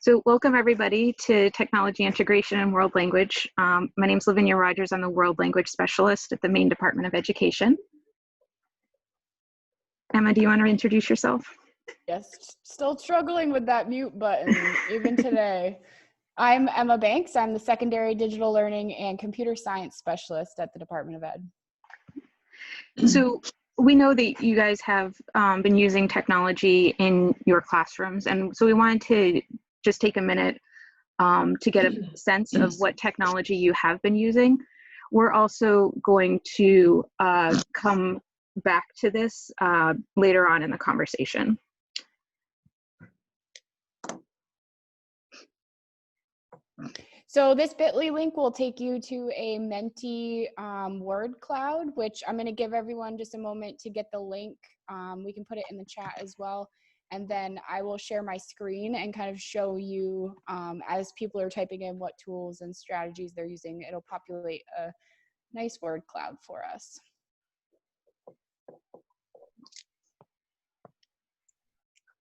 So welcome everybody to Technology Integration and World Language. My name is Lavinia Rogers. I'm the World Language Specialist at the Maine Department of Education. Emma, do you want to introduce yourself? Yes, still struggling with that mute button, even today. I'm Emma Banks. I'm the Secondary Digital Learning and Computer Science Specialist at the Department of Ed. So we know that you guys have been using technology in your classrooms, and so we wanted to just take a minute to get a sense of what technology you have been using. We're also going to come back to this later on in the conversation. So this bit.ly link will take you to a Menti word cloud, which I'm going to give everyone just a moment to get the link. We can put it in the chat as well. And then I will share my screen and kind of show you as people are typing in what tools and strategies they're using. It'll populate a nice word cloud for us.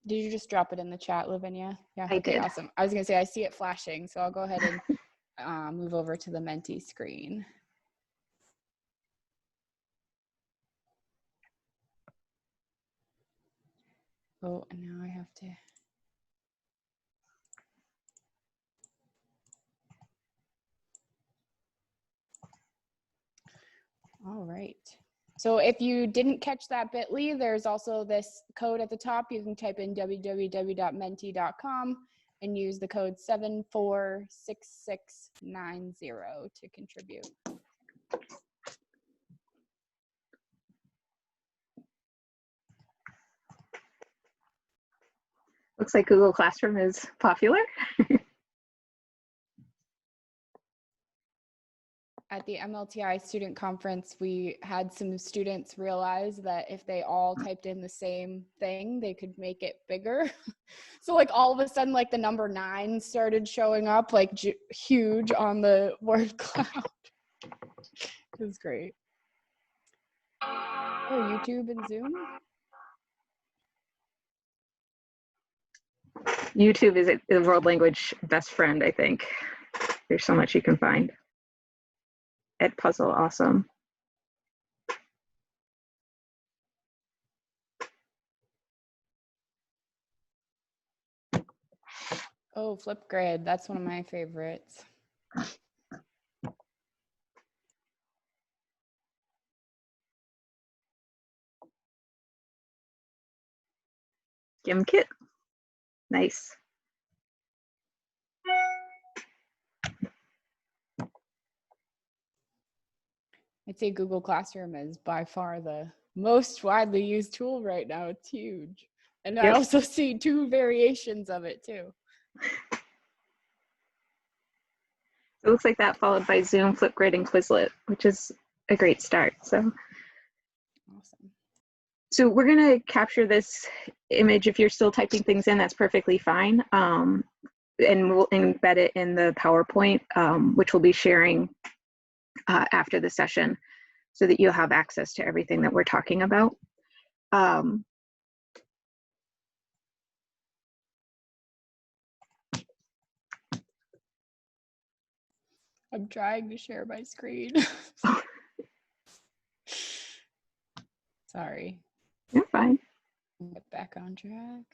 Did you just drop it in the chat, Lavinia? Yeah, I okay, did. awesome. I was going to say I see it flashing, so I'll go ahead and move over to the Menti screen. Oh, and now I have to. All right. So if you didn't catch that bit.ly, there's also this code at the top. You can type in www.menti.com and use the code 746690 to contribute. Looks like Google Classroom is popular. At the MLTI student conference, we had some students realize that if they all typed in the same thing, they could make it bigger. So like all of a sudden, like the number 9 started showing up like huge on the word cloud. It was great. Oh, YouTube and Zoom? YouTube is a world language best friend, I think. There's so much you can find. Edpuzzle, awesome. Oh, Flipgrid, that's one of my favorites. GimKit, nice. I'd say Google Classroom is by far the most widely used tool right now. It's huge. And I also see 2 variations of it too. It looks like that followed by Zoom, Flipgrid, and Quizlet, which is a great start. So awesome. So we're going to capture this image. If you're still typing things in, that's perfectly fine. And we'll embed it in the PowerPoint, which we'll be sharing after the session so that you'll have access to everything that we're talking about. I'm trying to share my screen. Sorry. You're fine. Get back on track.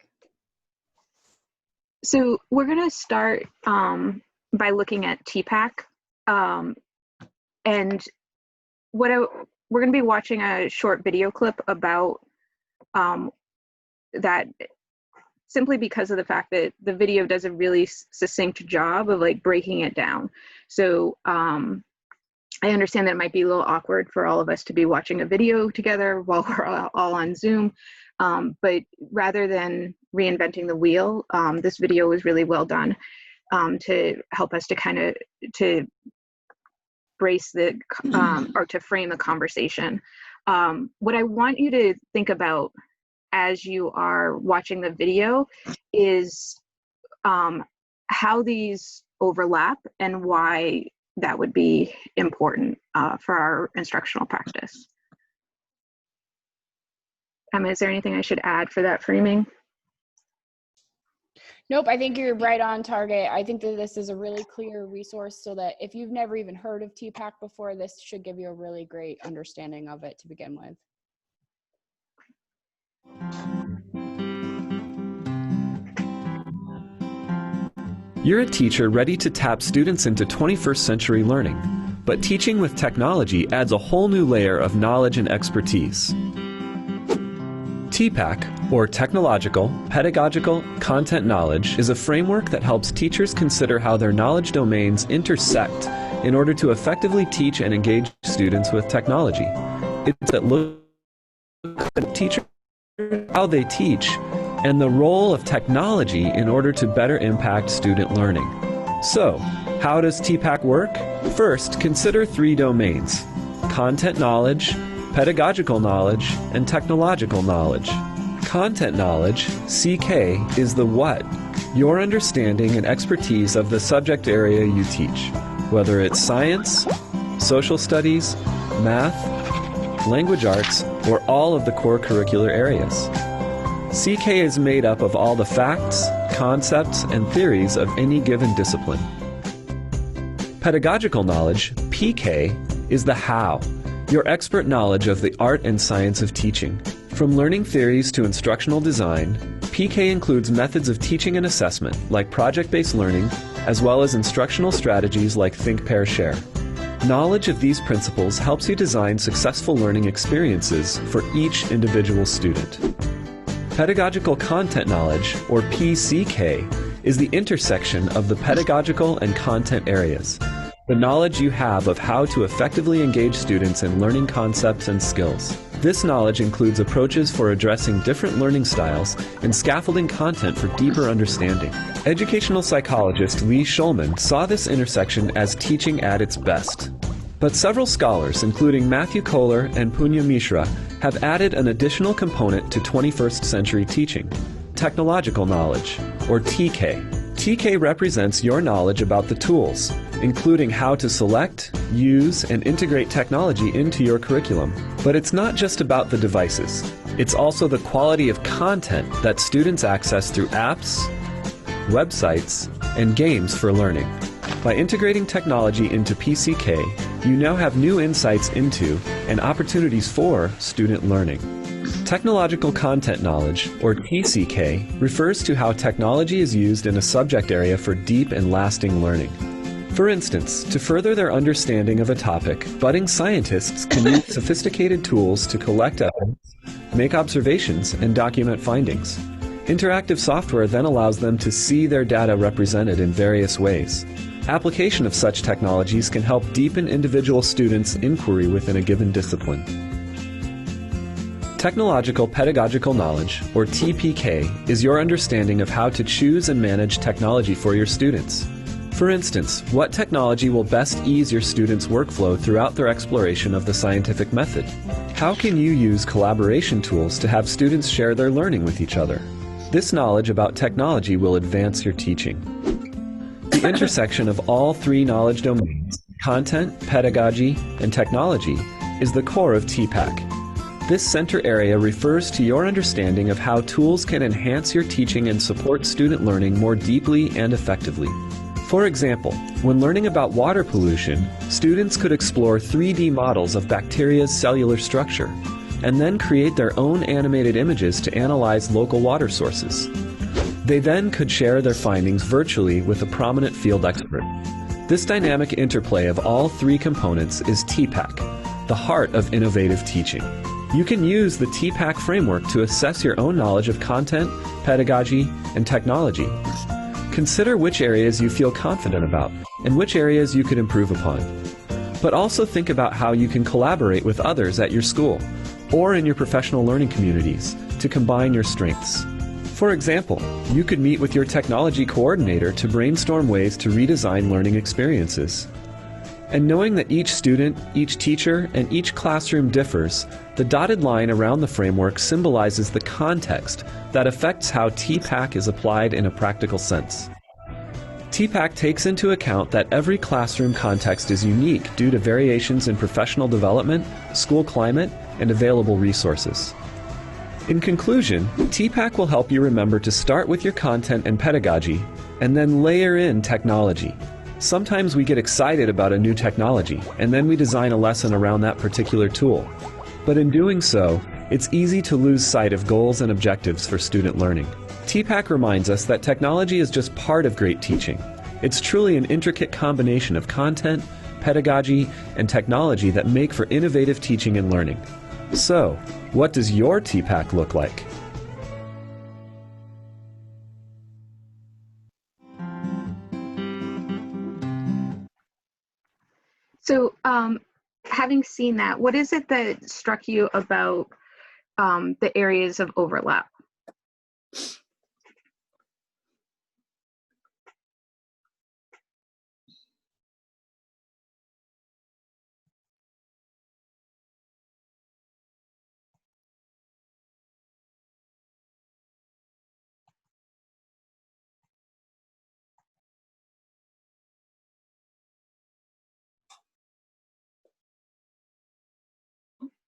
So we're going to start by looking at TPAC. And we're going to be watching a short video clip about that, simply because of the fact that the video does a really succinct job of like breaking it down. So I understand that it might be a little awkward for all of us to be watching a video together while we're all on Zoom, but rather than reinventing the wheel, this video was really well done to help us to kind of brace the or to frame the conversation. What I want you to think about as you are watching the video is how these overlap and why that would be important for our instructional practice. Emma, is there anything I should add for that framing? Nope, I think you're right on target. I think that this is a really clear resource so that if you've never even heard of TPAC before, this should give you a really great understanding of it to begin with. You're a teacher ready to tap students into 21st century learning, but teaching with technology adds a whole new layer of knowledge and expertise. TPAC, or Technological, Pedagogical, Content Knowledge, is a framework that helps teachers consider how their knowledge domains intersect in order to effectively teach and engage students with technology. It's that look at teachers, how they teach, and the role of technology in order to better impact student learning. So, how does TPAC work? First, consider 3 domains: content knowledge, pedagogical knowledge, and technological knowledge. Content knowledge, CK, is the what, your understanding and expertise of the subject area you teach, whether it's science, social studies, math, language arts, or all of the core curricular areas. CK is made up of all the facts, concepts, and theories of any given discipline. Pedagogical knowledge, PK, is the how, your expert knowledge of the art and science of teaching. From learning theories to instructional design, PK includes methods of teaching and assessment, like project-based learning, as well as instructional strategies like Think, Pair, Share. Knowledge of these principles helps you design successful learning experiences for each individual student. Pedagogical content knowledge, or PCK, is the intersection of the pedagogical and content areas. The knowledge you have of how to effectively engage students in learning concepts and skills. This knowledge includes approaches for addressing different learning styles and scaffolding content for deeper understanding. Educational psychologist Lee Schulman saw this intersection as teaching at its best. But several scholars, including Matthew Kohler and Punya Mishra, have added an additional component to 21st century teaching: technological knowledge, or TK. TK represents your knowledge about the tools, including how to select, use, and integrate technology into your curriculum. But it's not just about the devices. It's also the quality of content that students access through apps, websites, and games for learning. By integrating technology into PCK, you now have new insights into and opportunities for student learning. Technological content knowledge, or TCK, refers to how technology is used in a subject area for deep and lasting learning. For instance, to further their understanding of a topic, budding scientists can use sophisticated tools to collect evidence, make observations, and document findings. Interactive software then allows them to see their data represented in various ways. Application of such technologies can help deepen individual students' inquiry within a given discipline. Technological pedagogical knowledge, or TPK, is your understanding of how to choose and manage technology for your students. For instance, what technology will best ease your students' workflow throughout their exploration of the scientific method? How can you use collaboration tools to have students share their learning with each other? This knowledge about technology will advance your teaching. The intersection of all 3 knowledge domains, content, pedagogy, and technology, is the core of TPAC. This center area refers to your understanding of how tools can enhance your teaching and support student learning more deeply and effectively. For example, when learning about water pollution, students could explore 3D models of bacteria's cellular structure, and then create their own animated images to analyze local water sources. They then could share their findings virtually with a prominent field expert. This dynamic interplay of all 3 components is TPAC, the heart of innovative teaching. You can use the TPAC framework to assess your own knowledge of content, pedagogy, and technology. Consider which areas you feel confident about and which areas you could improve upon. But also think about how you can collaborate with others at your school or in your professional learning communities to combine your strengths. For example, you could meet with your technology coordinator to brainstorm ways to redesign learning experiences. And knowing that each student, each teacher, and each classroom differs, the dotted line around the framework symbolizes the context that affects how TPAC is applied in a practical sense. TPAC takes into account that every classroom context is unique due to variations in professional development, school climate, and available resources. In conclusion, TPAC will help you remember to start with your content and pedagogy, and then layer in technology. Sometimes we get excited about a new technology, and then we design a lesson around that particular tool. But in doing so, it's easy to lose sight of goals and objectives for student learning. TPAC reminds us that technology is just part of great teaching. It's truly an intricate combination of content, pedagogy, and technology that make for innovative teaching and learning. So, what does your TPAC look like? So, having seen that, what is it that struck you about the areas of overlap?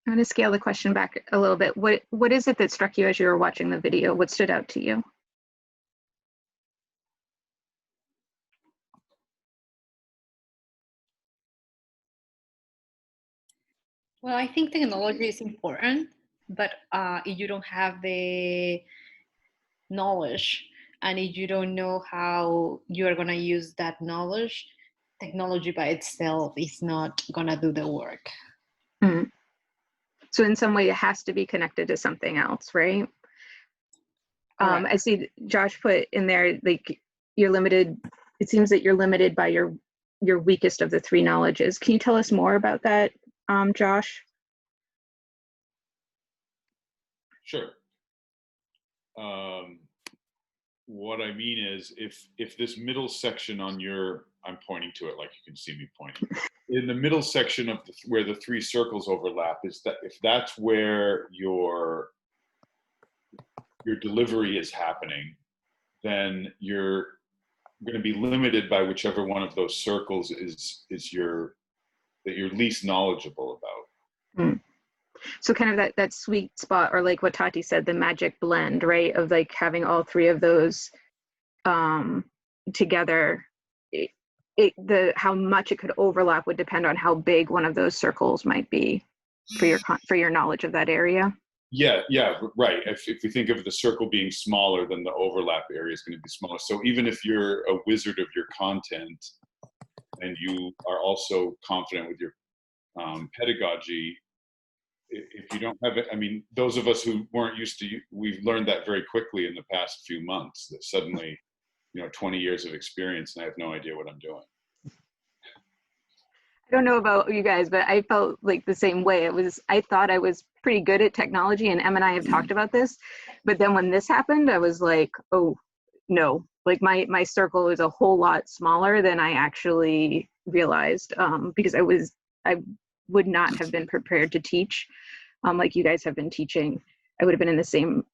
I'm going to scale the question back a little bit. What is it that struck you as you were watching the video? What stood out to you? Well, I think technology is important, but if you don't have the knowledge and if you don't know how you are going to use that knowledge, technology by itself is not going to do the work. Mm. So in some way it has to be connected to something else, right? I see Josh put in there, like, you're limited. It seems that you're limited by your weakest of the three knowledges. Can you tell us more about that, Josh? Sure. What I mean is, if this middle section on your, I'm pointing to it like you can see me pointing. In the middle section of where the three circles overlap, is that if that's where your delivery is happening, then you're going to be limited by whichever one of those circles is that you're least knowledgeable about. Mm. So kind of that sweet spot, or like what Tati said, the magic blend, right? Of like having all three of those together. How much it could overlap would depend on how big one of those circles might be for your knowledge of that area. Yeah, right. If we think of the circle being smaller, then the overlap area is going to be smaller. So even if you're a wizard of your content and you are also confident with your pedagogy, if you don't have it, I mean, those of us who weren't used to, we've learned that very quickly in the past few months, that suddenly, 20 years of experience and I have no idea what I'm doing. I don't know about you guys, but I felt like the same way. I thought I was pretty good at technology, and Em and I have talked about this, but then when this happened, I was like, oh no, like my circle is a whole lot smaller than I actually realized, because I would not have been prepared to teach like you guys have been teaching. I would have been in the same,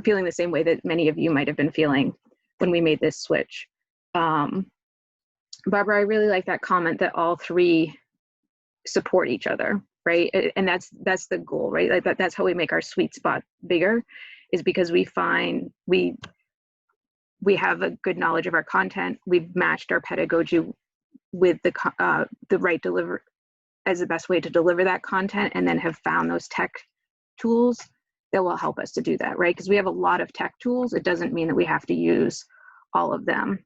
feeling the same way that many of you might have been feeling when we made this switch. Barbara, I really like that comment that all three support each other, right? And that's the goal, right? Like that's how we make our sweet spot bigger, is because we find we have a good knowledge of our content. We've matched our pedagogy with the right deliver as the best way to deliver that content, and then have found those tech tools that will help us to do that, right? Because we have a lot of tech tools. It doesn't mean that we have to use all of them.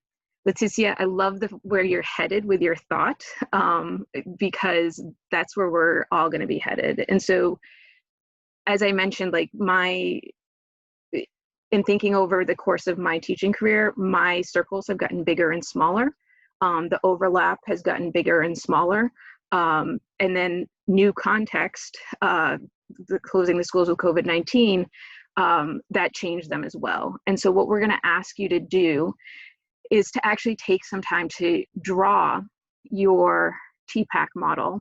Leticia, I love where you're headed with your thought, because that's where we're all going to be headed. And so, as I mentioned, like in thinking over the course of my teaching career, my circles have gotten bigger and smaller. The overlap has gotten bigger and smaller. And then new context, closing the schools with COVID-19, that changed them as well. And so what we're going to ask you to do is to actually take some time to draw your TPAC model.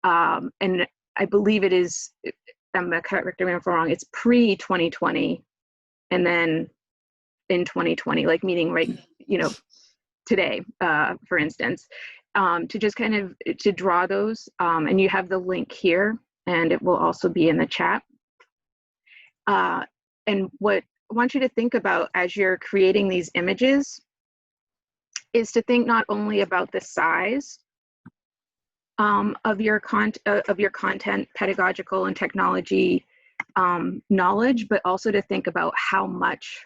And I believe it is, I'm correct me if I'm wrong, it's pre-2020 and then in 2020, like meaning right, today, for instance, to just kind of to draw those, and you have the link here and it will also be in the chat. And what I want you to think about as you're creating these images is to think not only about the size of your content, pedagogical and technology knowledge, but also to think about how much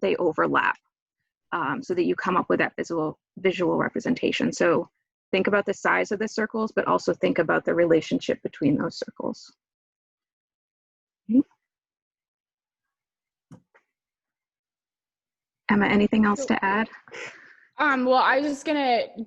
they overlap, so that you come up with that visual representation. So think about the size of the circles, but also think about the relationship between those circles. Emma, anything else to add? Well, I was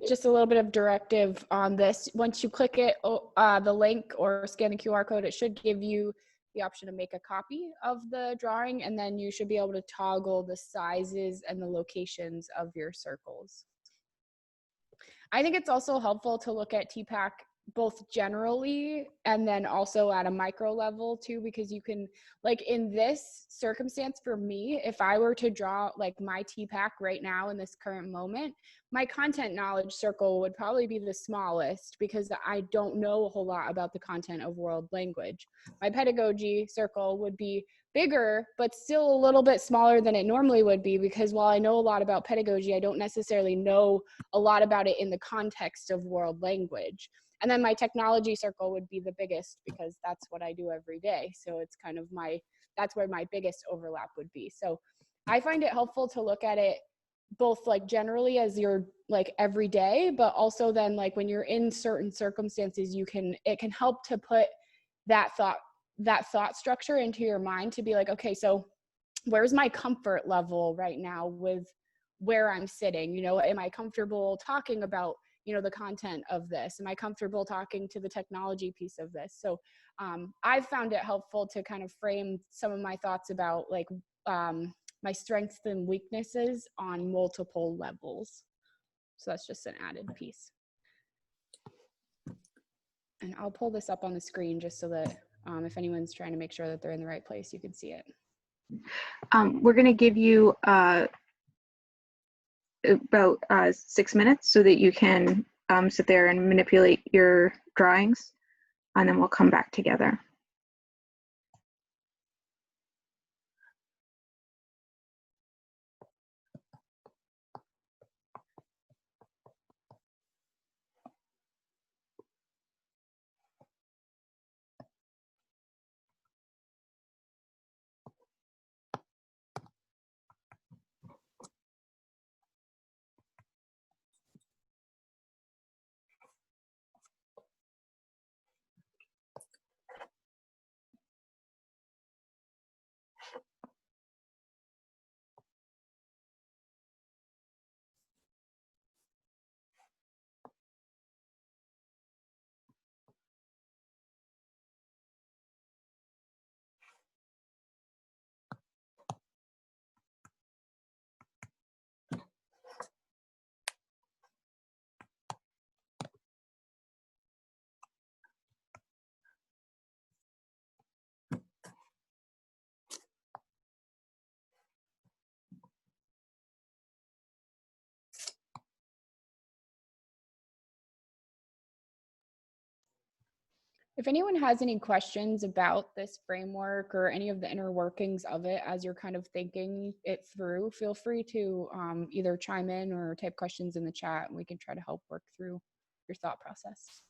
just a little bit of directive on this. Once you click it, the link or scan the QR code, it should give you the option to make a copy of the drawing, and then you should be able to toggle the sizes and the locations of your circles. I think it's also helpful to look at TPAC both generally and then also at a micro level too, because you can, like in this circumstance for me, if I were to draw like my TPAC right now in this current moment, my content knowledge circle would probably be the smallest because I don't know a whole lot about the content of world language. My pedagogy circle would be bigger, but still a little bit smaller than it normally would be, because while I know a lot about pedagogy, I don't necessarily know a lot about it in the context of world language. And then my technology circle would be the biggest because that's what I do every day. So it's kind of that's where my biggest overlap would be. So I find it helpful to look at it both like generally as your like every day, but also then like when you're in certain circumstances, it can help to put that thought structure into your mind to be like, okay, so where's my comfort level right now with where I'm sitting? You know, am I comfortable talking about, you know, the content of this? Am I comfortable talking to the technology piece of this? So I've found it helpful to kind of frame some of my thoughts about like my strengths and weaknesses on multiple levels. So that's just an added piece. And I'll pull this up on the screen just so that if anyone's trying to make sure that they're in the right place, you can see it. We're going to give you about 6 minutes so that you can sit there and manipulate your drawings, and then we'll come back together. If anyone has any questions about this framework or any of the inner workings of it as you're kind of thinking it through, feel free to either chime in or type questions in the chat, and we can try to help work through your thought process.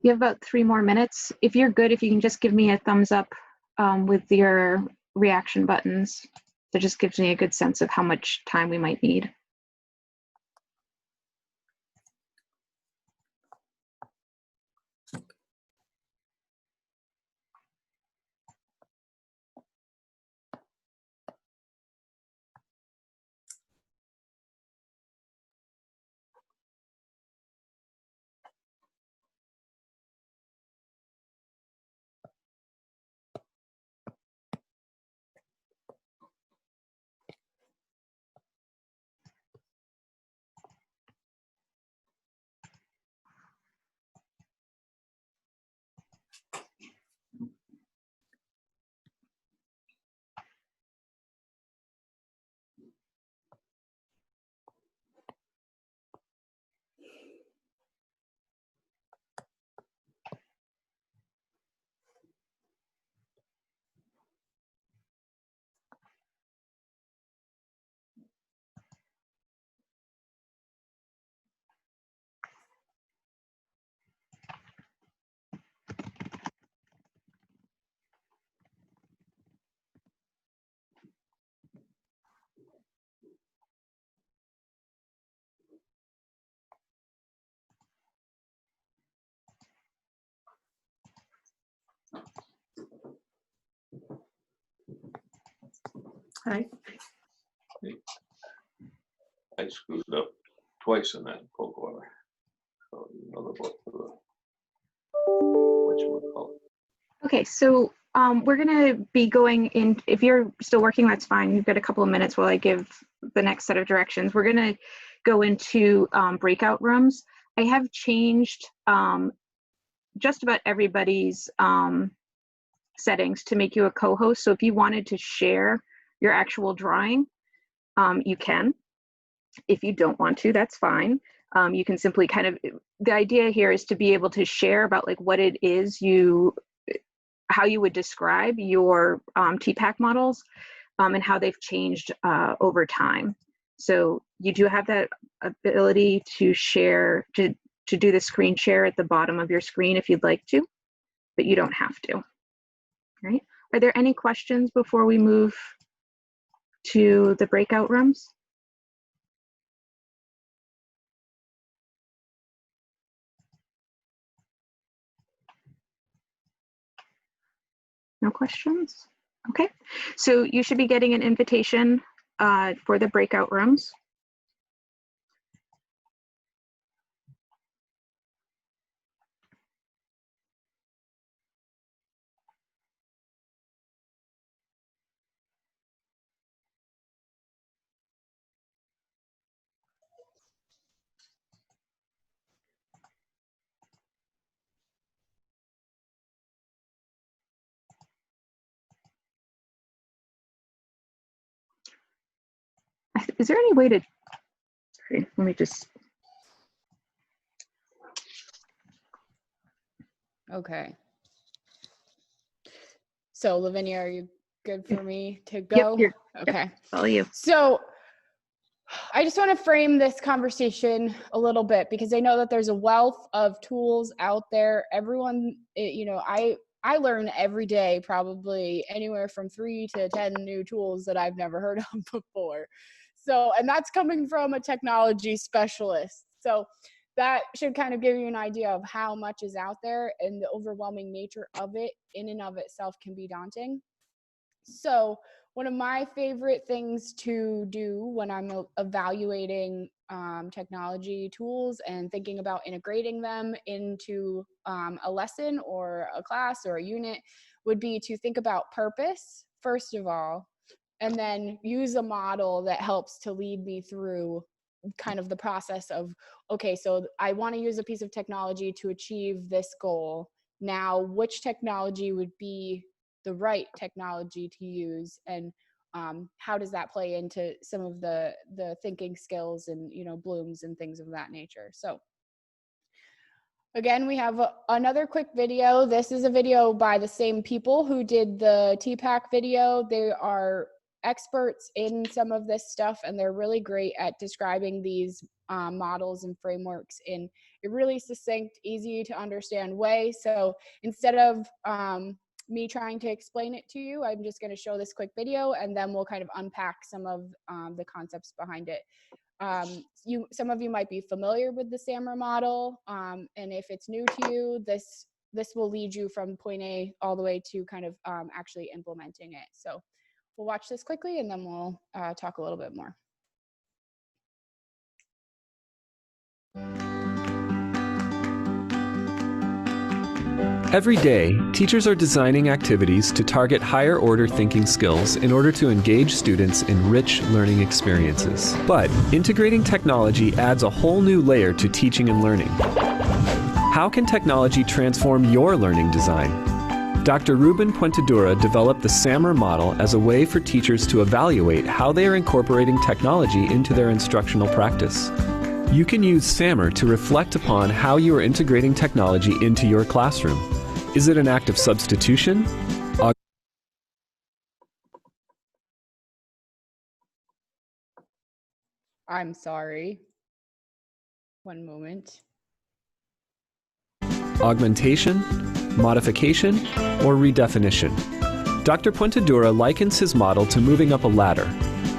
You have about 3 more minutes. If you're good, if you can just give me a thumbs up with your reaction buttons, that just gives me a good sense of how much time we might need. Hi. I screwed up twice in that cold water. So another book for the whatchamacallit. Okay, so we're going to be going in. If you're still working, that's fine. You've got a couple of minutes while I give the next set of directions. We're going to go into breakout rooms. I have changed just about everybody's settings to make you a co-host. So if you wanted to share your actual drawing, you can. If you don't want to, that's fine. You can simply kind of, the idea here is to be able to share about like what it is how you would describe your TPAC models and how they've changed over time. So you do have that ability to share, to do the screen share at the bottom of your screen if you'd like to, but you don't have to. Right? Are there any questions before we move to the breakout rooms? No questions? Okay, so you should be getting an invitation for the breakout rooms. Is there any way to, sorry, let me just. Okay. So Lavinia, are you good for me to go? Yep, okay. Yep, follow you. So I just want to frame this conversation a little bit because I know that there's a wealth of tools out there. Everyone, you know, I learn every day probably anywhere from 3 to 10 new tools that I've never heard of before. So, and that's coming from a technology specialist. So that should kind of give you an idea of how much is out there, and the overwhelming nature of it in and of itself can be daunting. So one of my favorite things to do when I'm evaluating technology tools and thinking about integrating them into a lesson or a class or a unit would be to think about purpose, first of all, and then use a model that helps to lead me through kind of the process of, okay, so I want to use a piece of technology to achieve this goal. Now, which technology would be the right technology to use, and how does that play into some of the thinking skills and, you know, blooms and things of that nature. So again, we have another quick video. This is a video by the same people who did the TPAC video. They are experts in some of this stuff, and they're really great at describing these models and frameworks in a really succinct, easy to understand way. So instead of me trying to explain it to you, I'm just going to show this quick video, and then we'll kind of unpack some of the concepts behind it. Some of you might be familiar with the SAMR model, and if it's new to you, this will lead you from point A all the way to kind of actually implementing it. So we'll watch this quickly, and then we'll talk a little bit more. Every day, teachers are designing activities to target higher order thinking skills in order to engage students in rich learning experiences. But integrating technology adds a whole new layer to teaching and learning. How can technology transform your learning design? Dr. Ruben Puentedura developed the SAMR model as a way for teachers to evaluate how they are incorporating technology into their instructional practice. You can use SAMR to reflect upon how you are integrating technology into your classroom. Is it an act of substitution? I'm sorry. One moment. Augmentation, modification, or redefinition? Dr. Puentedura likens his model to moving up a ladder.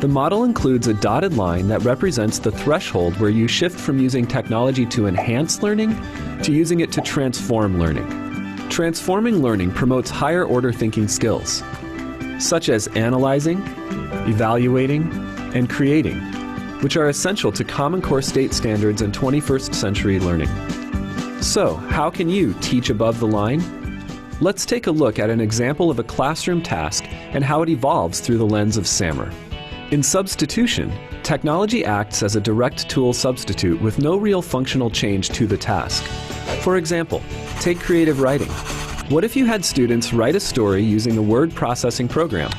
The model includes a dotted line that represents the threshold where you shift from using technology to enhance learning to using it to transform learning. Transforming learning promotes higher order thinking skills, such as analyzing, evaluating, and creating, which are essential to Common Core state standards and 21st century learning. So, how can you teach above the line? Let's take a look at an example of a classroom task and how it evolves through the lens of SAMR. In substitution, technology acts as a direct tool substitute with no real functional change to the task. For example, take creative writing. What if you had students write a story using a word processing program?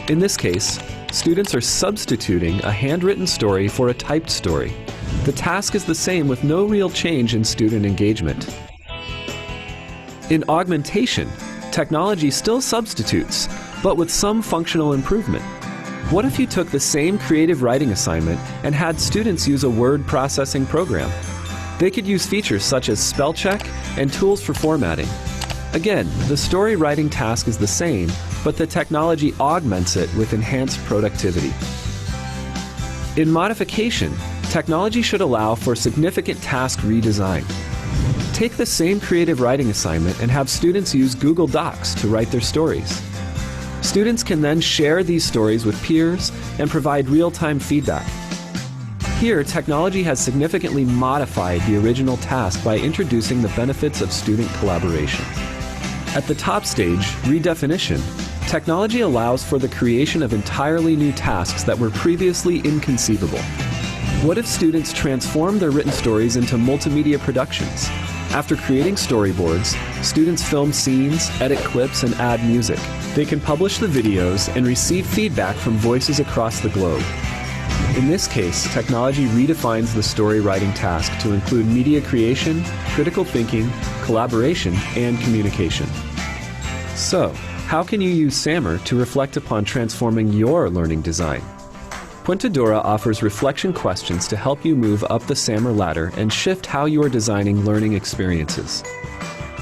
In this case, students are substituting a handwritten story for a typed story. The task is the same with no real change in student engagement. In augmentation, technology still substitutes, but with some functional improvement. What if you took the same creative writing assignment and had students use a word processing program? They could use features such as spell check and tools for formatting. Again, the story writing task is the same, but the technology augments it with enhanced productivity. In modification, technology should allow for significant task redesign. Take the same creative writing assignment and have students use Google Docs to write their stories. Students can then share these stories with peers and provide real-time feedback. Here, technology has significantly modified the original task by introducing the benefits of student collaboration. At the top stage, redefinition, technology allows for the creation of entirely new tasks that were previously inconceivable. What if students transform their written stories into multimedia productions? After creating storyboards, students film scenes, edit clips, and add music. They can publish the videos and receive feedback from voices across the globe. In this case, technology redefines the story writing task to include media creation, critical thinking, collaboration, and communication. So, how can you use SAMR to reflect upon transforming your learning design? Puentedura offers reflection questions to help you move up the SAMR ladder and shift how you are designing learning experiences.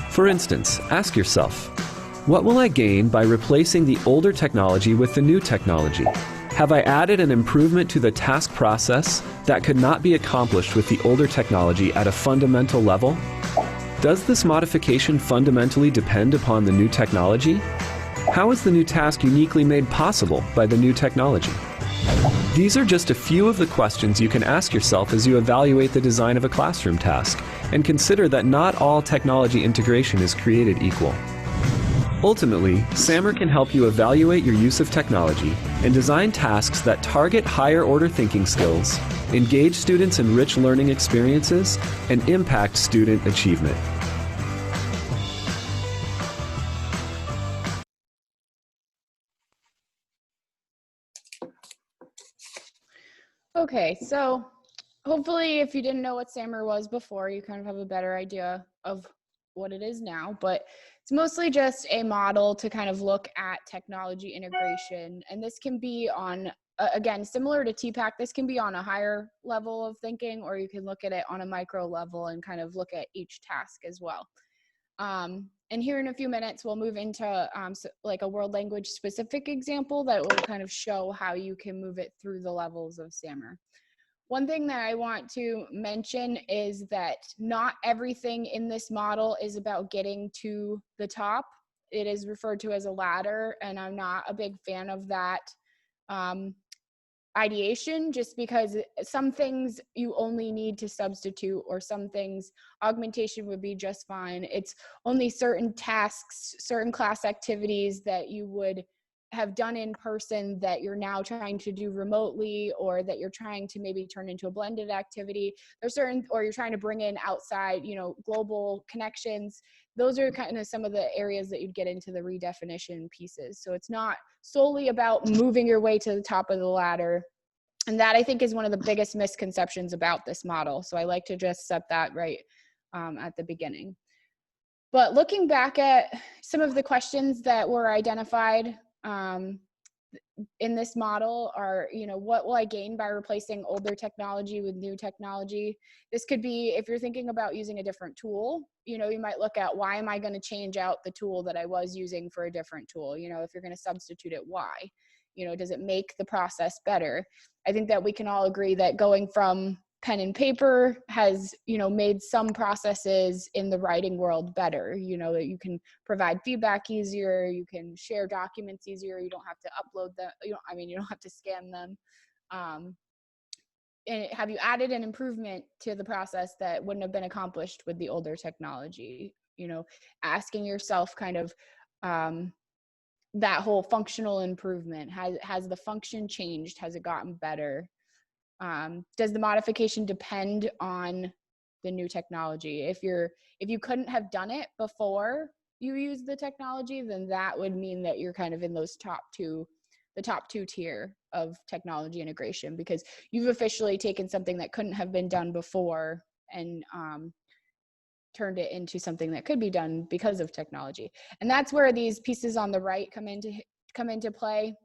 For instance, ask yourself, what will I gain by replacing the older technology with the new technology? Have I added an improvement to the task process that could not be accomplished with the older technology at a fundamental level? Does this modification fundamentally depend upon the new technology? How is the new task uniquely made possible by the new technology? These are just a few of the questions you can ask yourself as you evaluate the design of a classroom task, and consider that not all technology integration is created equal. Ultimately, SAMR can help you evaluate your use of technology and design tasks that target higher order thinking skills, engage students in rich learning experiences, and impact student achievement. Okay, so hopefully if you didn't know what SAMR was before, you kind of have a better idea of what it is now, but it's mostly just a model to kind of look at technology integration. And this can be on, again, similar to TPAC, this can be on a higher level of thinking, or you can look at it on a micro level and kind of look at each task as well. And here in a few minutes, we'll move into like a world language specific example that will kind of show how you can move it through the levels of SAMR. One thing that I want to mention is that not everything in this model is about getting to the top. It is referred to as a ladder, and I'm not a big fan of that ideation, just because some things you only need to substitute, or some things augmentation would be just fine. It's only certain tasks, certain class activities that you would have done in person that you're now trying to do remotely, or that you're trying to maybe turn into a blended activity. There's certain, or you're trying to bring in outside, you know, global connections. Those are kind of some of the areas that you'd get into the redefinition pieces. So it's not solely about moving your way to the top of the ladder. And that, I think, is one of the biggest misconceptions about this model. So I like to just set that right at the beginning. But looking back at some of the questions that were identified in this model are, you know, what will I gain by replacing older technology with new technology? This could be, if you're thinking about using a different tool, you know, you might look at, why am I going to change out the tool that I was using for a different tool? You know, if you're going to substitute it, why? You know, does it make the process better? I think that we can all agree that going from pen and paper has, you know, made some processes in the writing world better. You know, that you can provide feedback easier, you can share documents easier, you don't have to upload them, you don't have to scan them. And have you added an improvement to the process that wouldn't have been accomplished with the older technology? You know, asking yourself kind of that whole functional improvement. Has the function changed? Has it gotten better? Does the modification depend on the new technology? If you couldn't have done it before you used the technology, then that would mean that you're kind of in those the top two tier of technology integration, because you've officially taken something that couldn't have been done before and turned it into something that could be done because of technology. And that's where these pieces on the right come into play,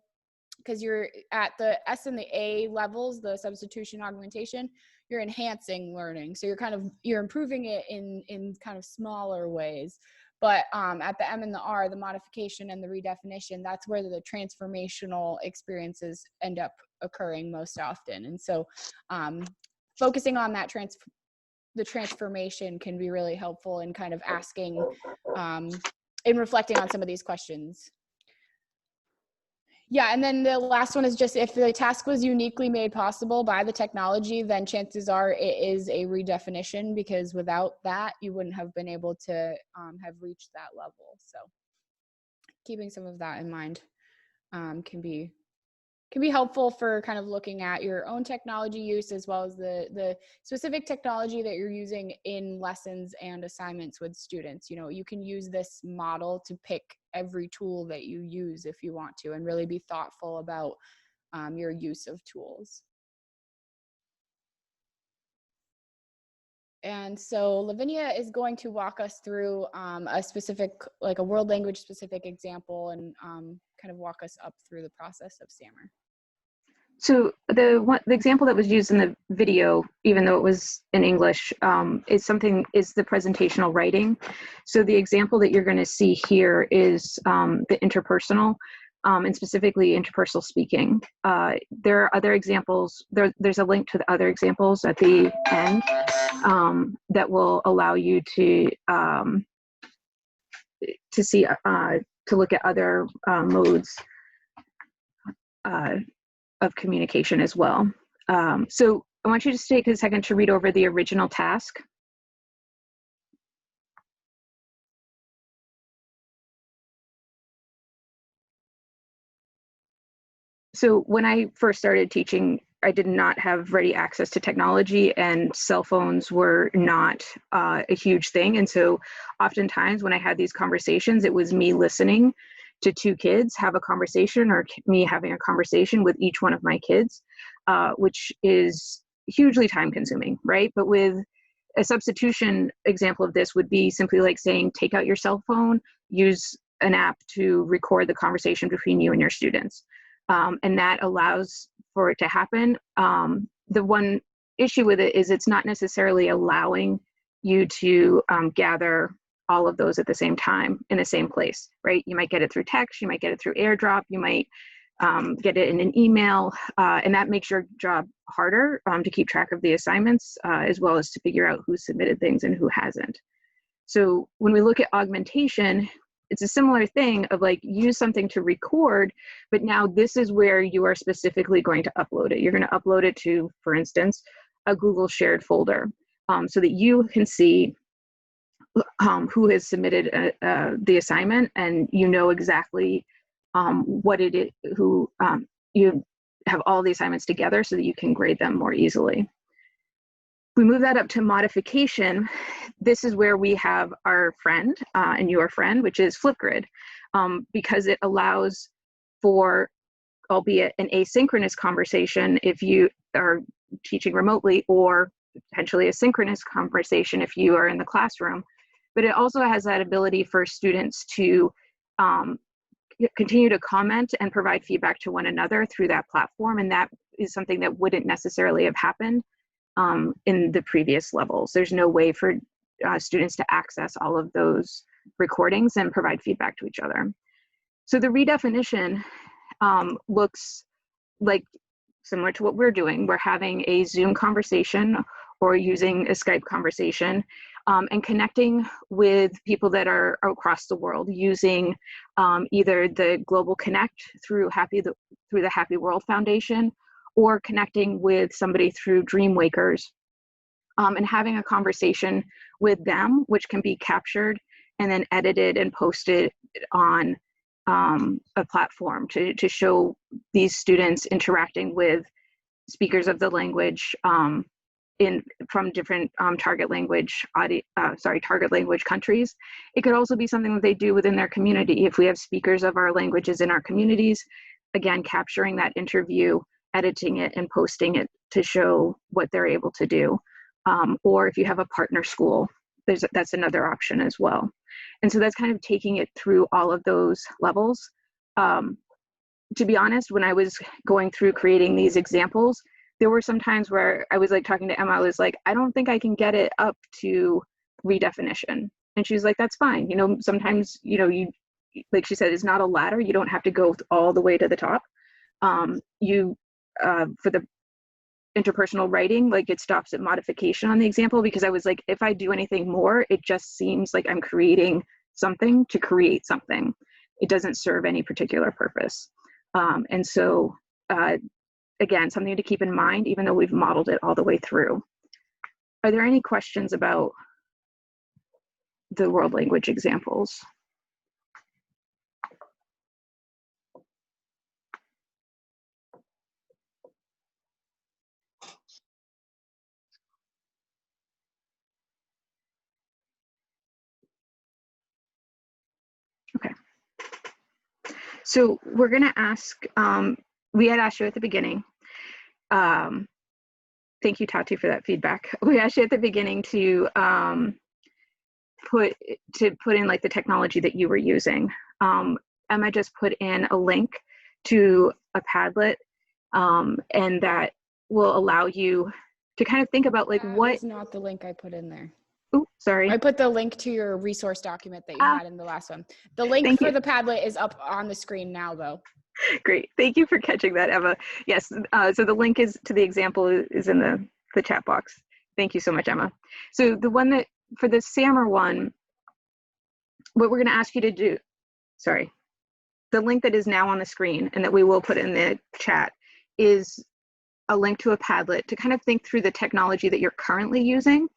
because you're at the S and the A levels, the substitution augmentation, you're enhancing learning. So you're improving it in kind of smaller ways. But at the M and the R, the modification and the redefinition, that's where the transformational experiences end up occurring most often. And so focusing on that the transformation can be really helpful in kind of asking, in reflecting on some of these questions. Yeah, and then the last one is just, if the task was uniquely made possible by the technology, then chances are it is a redefinition, because without that, you wouldn't have been able to have reached that level. So keeping some of that in mind can be helpful for kind of looking at your own technology use, as well as the specific technology that you're using in lessons and assignments with students. You know, you can use this model to pick every tool that you use if you want to, and really be thoughtful about your use of tools. And so Lavinia is going to walk us through a specific, like a world language specific example, and kind of walk us up through the process of SAMR. So the example that was used in the video, even though it was in English, is the presentational writing. So the example that you're going to see here is the interpersonal, and specifically interpersonal speaking. There are other examples. There's a link to the other examples at the end that will allow you to see to look at other modes of communication as well. So I want you to take a second to read over the original task. So when I first started teaching, I did not have ready access to technology, and cell phones were not a huge thing. And so oftentimes when I had these conversations, it was me listening to two kids have a conversation, or me having a conversation with each one of my kids, which is hugely time consuming, right? But with a substitution example of this would be simply like saying, take out your cell phone, use an app to record the conversation between you and your students. And that allows for it to happen. The one issue with it is it's not necessarily allowing you to gather all of those at the same time in the same place, right? You might get it through text, you might get it through AirDrop, you might get it in an email, and that makes your job harder to keep track of the assignments, as well as to figure out who submitted things and who hasn't. So when we look at augmentation, it's a similar thing of like, use something to record, but now this is where you are specifically going to upload it. You're going to upload it to, for instance, a Google shared folder, so that you can see who has submitted the assignment, and you know exactly what it is, who you have all the assignments together so that you can grade them more easily. If we move that up to modification, this is where we have our friend and your friend, which is Flipgrid, because it allows for, albeit an asynchronous conversation if you are teaching remotely, or potentially a synchronous conversation if you are in the classroom. But it also has that ability for students to continue to comment and provide feedback to one another through that platform. And that is something that wouldn't necessarily have happened in the previous levels. There's no way for students to access all of those recordings and provide feedback to each other. So the redefinition looks like similar to what we're doing. We're having a Zoom conversation or using a Skype conversation, and connecting with people that are across the world using either the Global Connect through the Happy World Foundation, or connecting with somebody through Dreamwakers, and having a conversation with them, which can be captured and then edited and posted on a platform to show these students interacting with speakers of the language from different target language countries. It could also be something that they do within their community. If we have speakers of our languages in our communities, again, capturing that interview, editing it and posting it to show what they're able to do. Or if you have a partner school, that's another option as well. And so that's kind of taking it through all of those levels. To be honest, when I was going through creating these examples, there were some times where I was like talking to Emma, I was like, I don't think I can get it up to redefinition. And she was like, that's fine. You know, sometimes, you know, you, like she said, it's not a ladder. You don't have to go all the way to the top. For the interpersonal writing, like it stops at modification on the example, because I was like, if I do anything more, it just seems like I'm creating something to create something. It doesn't serve any particular purpose. And so, again, something to keep in mind, even though we've modeled it all the way through. Are there any questions about the world language examples? Okay. So we're going to ask, we had asked you at the beginning, thank you, Tati, for that feedback. We asked you at the beginning to put in like the technology that you were using. Emma just put in a link to a Padlet, and that will allow you to kind of think about like what. That's not the link I put in there. Oh, sorry. I put the link to your resource document that you had in the last one. The link for the Padlet is up on the screen now, though. Great. Thank you for catching that, Emma. Yes. So the link is to the example is in the chat box. Thank you so much, Emma. So the one that for the SAMR one, what we're going to ask you to do, sorry, the link that is now on the screen and that we will put in the chat is a link to a Padlet to kind of think through the technology that you're currently using,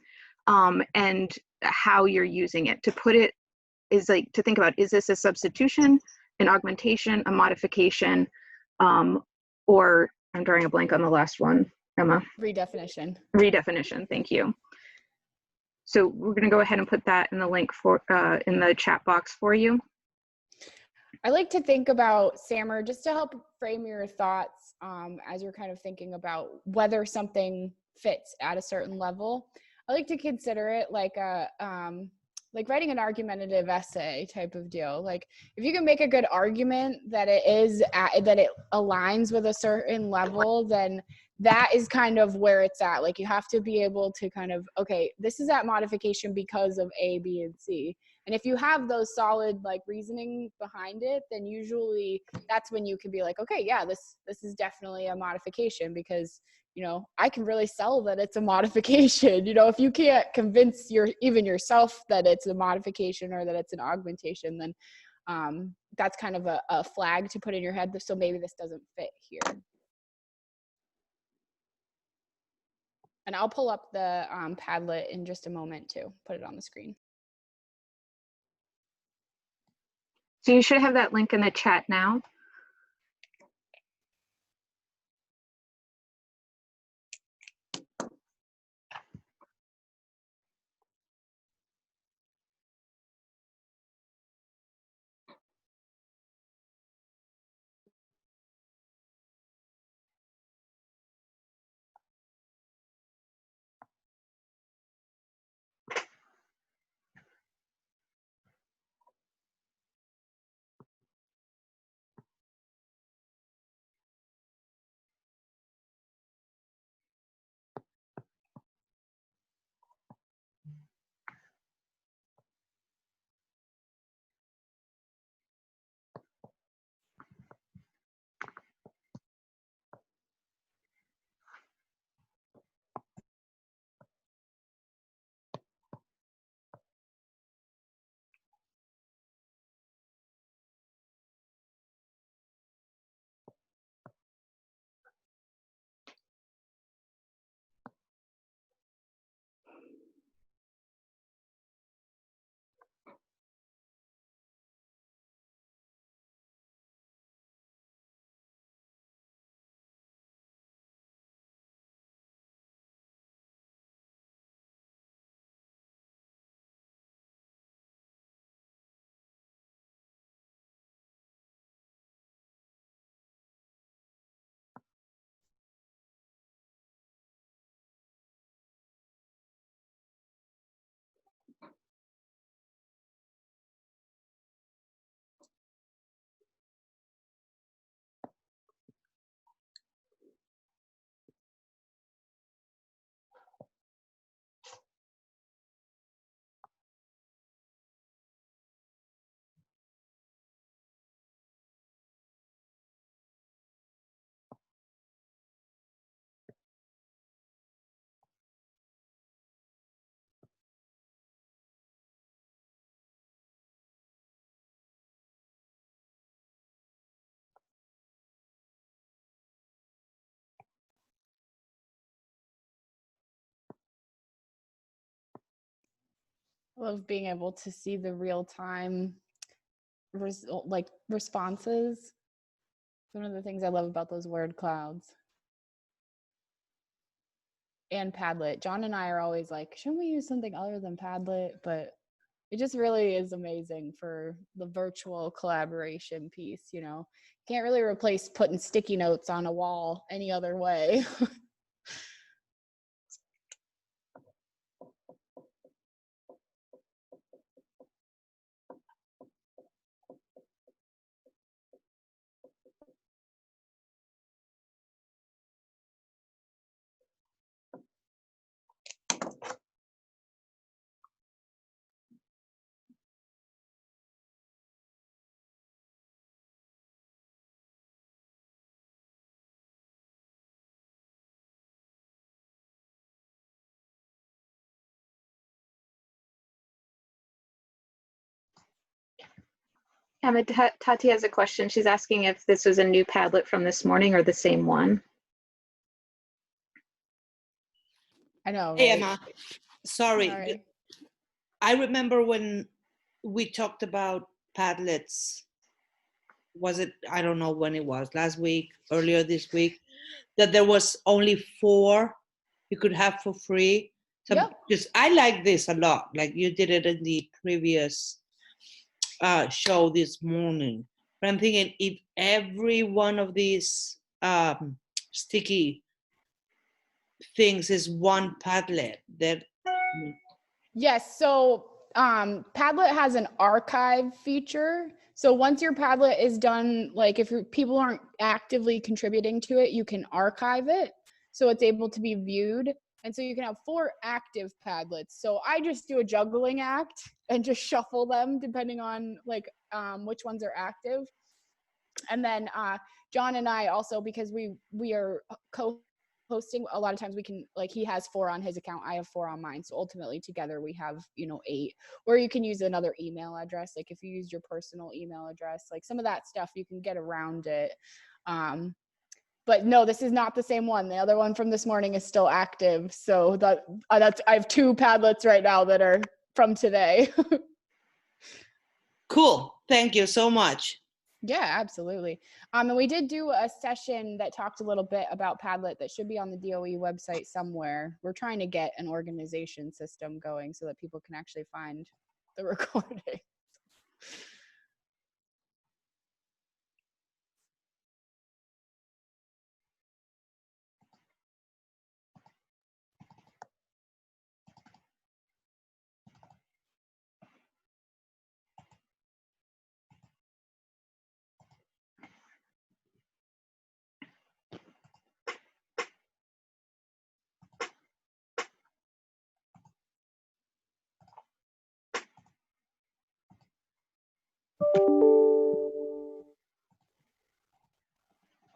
and how you're using it. To put it is like to think about, is this a substitution, an augmentation, a modification, or I'm drawing a blank on the last one, Emma. Redefinition. Redefinition, thank you. So we're going to go ahead and put that in the link for in the chat box for you. I like to think about SAMR just to help frame your thoughts as you're kind of thinking about whether something fits at a certain level. I like to consider it like a like writing an argumentative essay type of deal. Like if you can make a good argument that that it aligns with a certain level, then that is kind of where it's at. Like you have to be able to kind of, okay, this is at modification because of A, B, and C. And if you have those solid like reasoning behind it, then usually that's when you can be like, okay, yeah, this is definitely a modification because, you know, I can really sell that it's a modification. You know, if you can't convince even yourself that it's a modification or that it's an augmentation, then that's kind of a flag to put in your head. So maybe this doesn't fit here. And I'll pull up the Padlet in just a moment too, put it on the screen. So you should have that link in the chat now. I love being able to see the real-time responses. It's one of the things I love about those word clouds. And Padlet. John and I are always like, shouldn't we use something other than Padlet? But it just really is amazing for the virtual collaboration piece, you know. Can't really replace putting sticky notes on a wall any other way. Tati has a question. She's asking if this was a new Padlet from this morning or the same one. I know, Hey, right? Emma, sorry. Sorry. I remember when we talked about Padlets, was it, I don't know when it was, last week, earlier this week, that there was only 4 you could have for free. So Yep. just, I like this a lot, like you did it in the previous show this morning. But I'm thinking if every one of these sticky things is one Padlet, that Yes, so Padlet has an archive feature. So once your Padlet is done, like if people aren't actively contributing to it, you can archive it. So it's able to be viewed. And so you can have 4 active Padlets. So I just do a juggling act and just shuffle them depending on like which ones are active. And then John and I also, because we are co-hosting, a lot of times we can, like, he has 4 on his account, I have 4 on mine, so ultimately together we have 8. Or you can use another email address, like if you use your personal email address, like some of that stuff you can get around it. But no, this is not the same one. The other one from this morning is still active, so that's I have 2 Padlets right now that are from today. Cool. Thank you so much. Yeah, absolutely. And we did do a session that talked a little bit about Padlet that should be on the DOE website somewhere. We're trying to get an organization system going so that people can actually find the recording.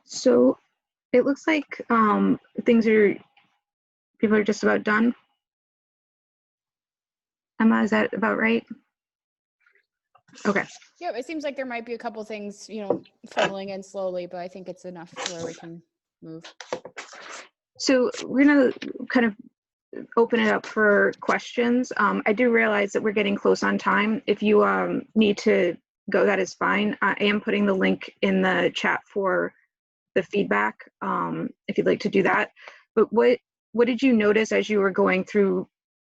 So it looks like people are just about done. Emma, is that about right? Okay. Yeah, it seems like there might be a couple things, funneling in slowly, but I think it's enough where we can move. So we're gonna kind of open it up for questions. I do realize that we're getting close on time. If you need to go, that is fine. I am putting the link in the chat for the feedback, if you'd like to do that. But what did you notice as you were going through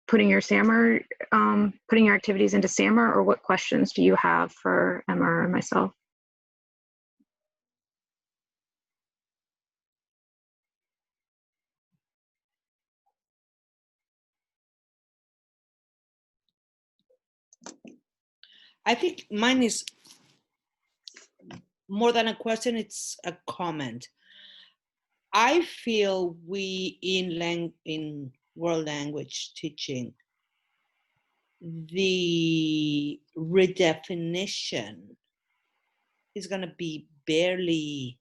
putting your SAMR, putting your activities into SAMR, or what questions do you have for Emma or myself? I think mine is more than a question, it's a comment. I feel we in world language teaching, the redefinition is going to be barely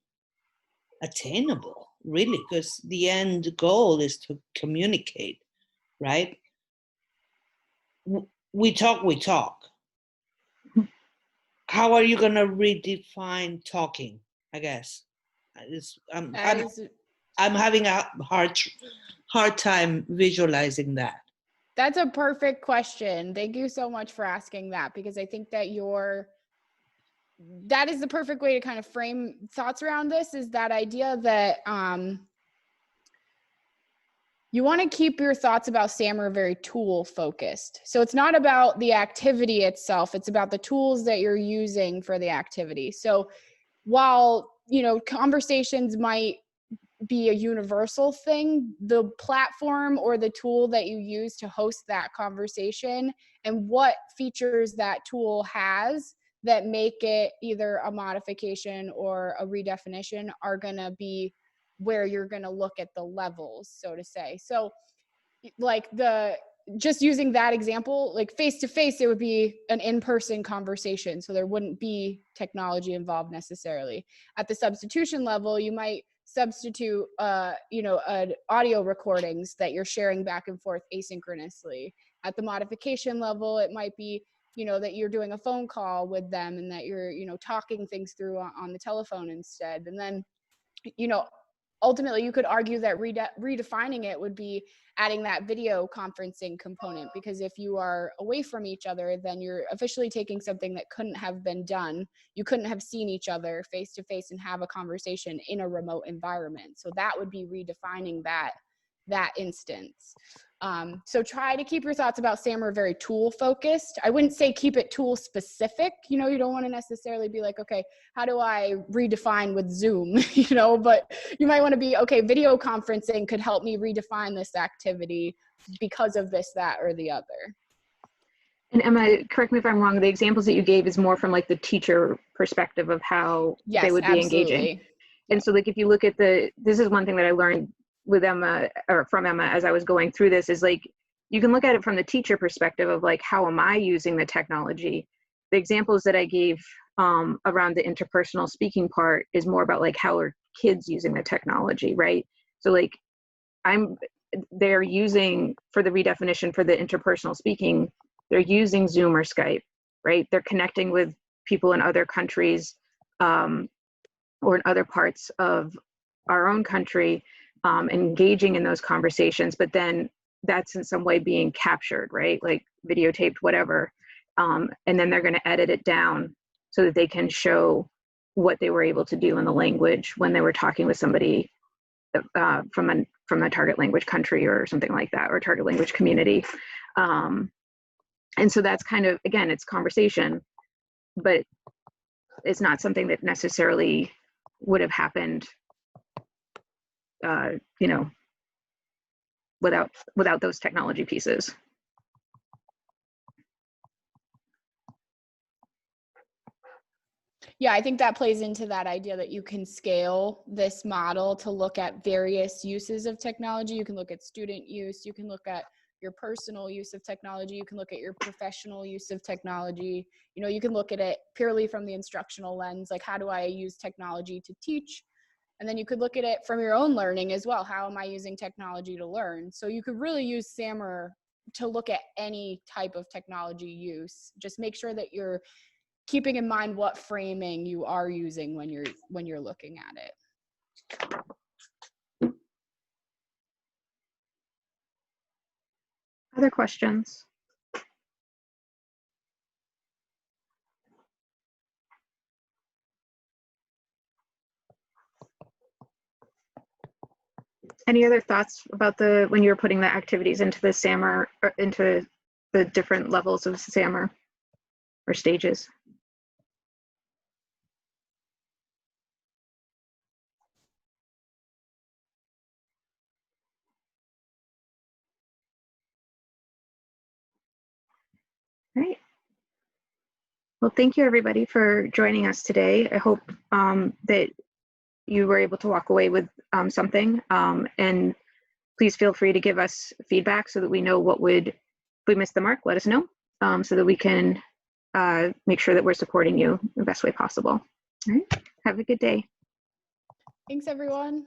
attainable, really, because the end goal is to communicate, right? We talk. How are you going to redefine talking? I guess I'm having a hard time visualizing that. That's a perfect question. Thank you so much for asking that, because I think that that is the perfect way to kind of frame thoughts around this, is that idea that you want to keep your thoughts about SAMR very tool focused. So it's not about the activity itself, it's about the tools that you're using for the activity. So while, conversations might be a universal thing, the platform or the tool that you use to host that conversation and what features that tool has that make it either a modification or a redefinition are going to be where you're going to look at the levels, so to say. So like just using that example, like face to face, it would be an in-person conversation. So there wouldn't be technology involved necessarily. At the substitution level, you might substitute, audio recordings that you're sharing back and forth asynchronously. At the modification level, it might be, that you're doing a phone call with them and that you're, talking things through on the telephone instead. And then, ultimately you could argue that redefining it would be adding that video conferencing component, because if you are away from each other, then you're officially taking something that couldn't have been done. You couldn't have seen each other face to face and have a conversation in a remote environment. So that would be redefining that that instance. So try to keep your thoughts about SAMR very tool focused. I wouldn't say keep it tool specific. You know, you don't want to necessarily be like, okay, how do I redefine with Zoom? You know, but you might want to be, okay, video conferencing could help me redefine this activity because of this, that, or the other. And Emma, correct me if I'm wrong, the examples that you gave is more from like the teacher perspective of how they would be engaging. And so like, if you look at this is one thing that I learned with Emma, or from Emma, as I was going through this, is like, you can look at it from the teacher perspective of like, how am I using the technology? The examples that I gave around the interpersonal speaking part is more about like, how are kids using the technology, right? So like, they're using, for the redefinition for the interpersonal speaking, they're using Zoom or Skype, right? They're connecting with people in other countries or in other parts of our own country, engaging in those conversations, but then that's in some way being captured, right? Like videotaped, whatever. And then they're going to edit it down so that they can show what they were able to do in the language when they were talking with somebody from a target language country or something like that, or target language community. And so that's kind of, again, it's conversation, but it's not something that necessarily would have happened, you know, without those technology pieces. Yeah, I think that plays into that idea that you can scale this model to look at various uses of technology. You can look at student use, you can look at your personal use of technology, you can look at your professional use of technology. You know, you can look at it purely from the instructional lens, like how do I use technology to teach? And then you could look at it from your own learning as well. How am I using technology to learn? So you could really use SAMR to look at any type of technology use. Just make sure that you're keeping in mind what framing you are using when you're looking at it. Other questions? Any other thoughts about when you were putting the activities into the SAMR, or into the different levels of SAMR or stages? All right. Well, thank you everybody for joining us today. I hope that you were able to walk away with something, and please feel free to give us feedback so that we know if we missed the mark, let us know, so that we can make sure that we're supporting you the best way possible. All right. Have a good day. Thanks, everyone.